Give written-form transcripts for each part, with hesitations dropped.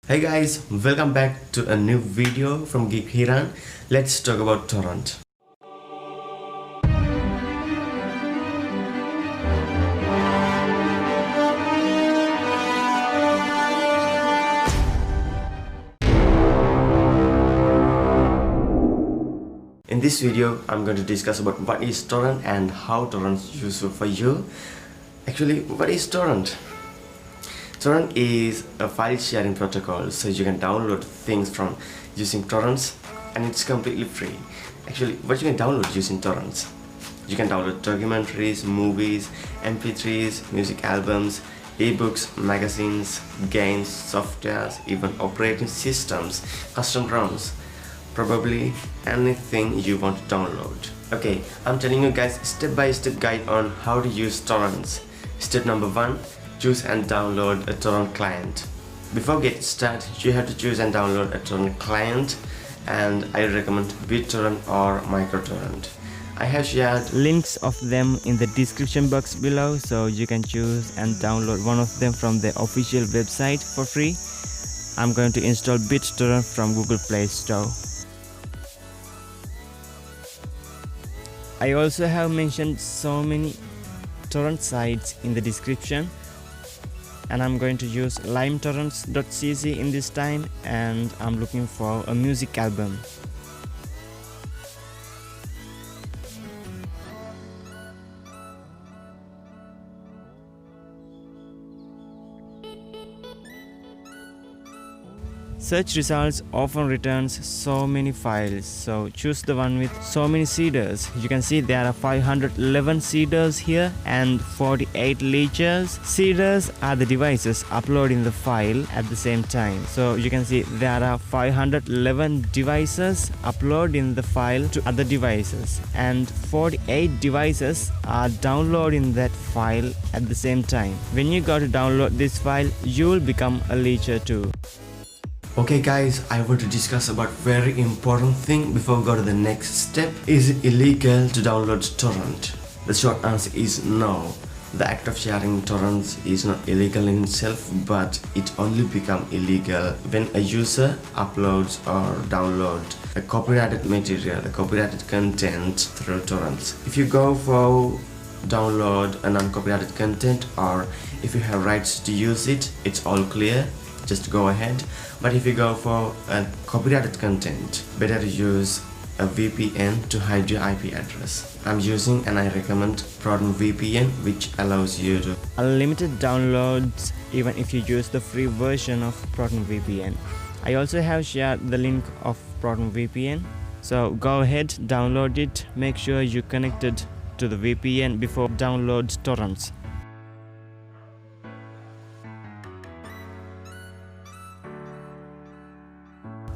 Hey guys, welcome back to a new video from Geek Hiran. Let's talk about torrent. In this video, I'm going to discuss about what is torrent and how torrent is useful for you. Actually, what is torrent? Torrent is a file sharing protocol, so you can download things from using torrents, and it's completely free. Actually, what you can download using torrents? You can download documentaries, movies, MP3s, music albums, ebooks, magazines, games, softwares, even operating systems, custom ROMs, probably anything you want to download. Okay, I'm telling you guys step-by-step guide on how to use torrents. Step number 1. Choose and download a torrent client. Before getting started, you have to choose and download a torrent client, and I recommend BitTorrent or MicroTorrent. I have shared links of them in the description box below, so you can choose and download one of them from the official website for free. I'm going to install BitTorrent from Google Play Store. I also have mentioned so many torrent sites in the description, and I'm going to use limetorrents.cc in this time, and I'm looking for a music album. Search results often returns so many files, so choose the one with so many seeders. You can see there are 511 seeders here and 48 leechers. Seeders are the devices uploading the file at the same time. So you can see there are 511 devices uploading the file to other devices, and 48 devices are downloading that file at the same time. When you go to download this file, you will become a leecher too. Okay guys, I want to discuss about very important thing before we go to the next step. Is it illegal to download torrent? The short answer is no. The act of sharing torrents is not illegal in itself, but it only becomes illegal when a user uploads or downloads a copyrighted material, a copyrighted content through torrents. If you go for download a non-copyrighted content, or if you have rights to use it, it's all clear. Just go ahead. But if you go for a copyrighted content, better use a VPN to hide your IP address. I'm using, and I recommend, Proton VPN, which allows you to unlimited downloads even if you use the free version of Proton VPN. I also have shared the link of Proton VPN, so go ahead, download it. Make sure you connected to the VPN before download torrents.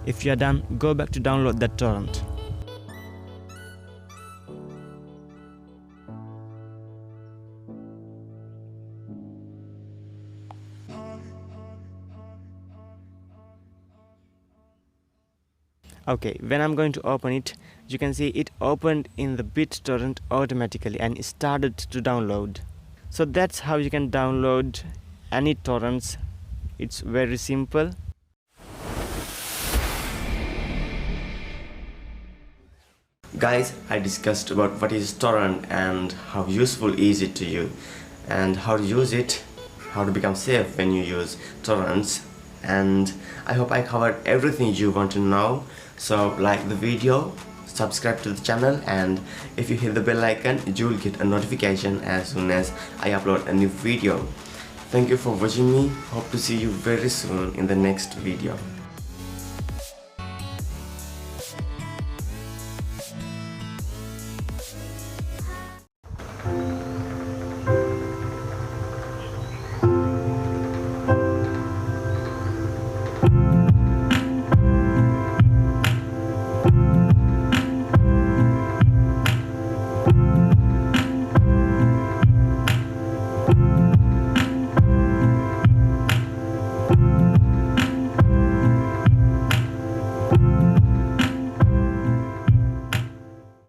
If you are done, go back to download that torrent. Okay, when I'm going to open it, you can see it opened in the BitTorrent automatically and it started to download. So that's how you can download any torrents. It's very simple. Guys, I discussed about what is torrent and how useful is it to you, and how to use it, how to become safe when you use torrents, and I hope I covered everything you want to know. So like the video, subscribe to the channel, and if you hit the bell icon, you will get a notification as soon as I upload a new video. Thank you for watching me. Hope to see you very soon in the next video.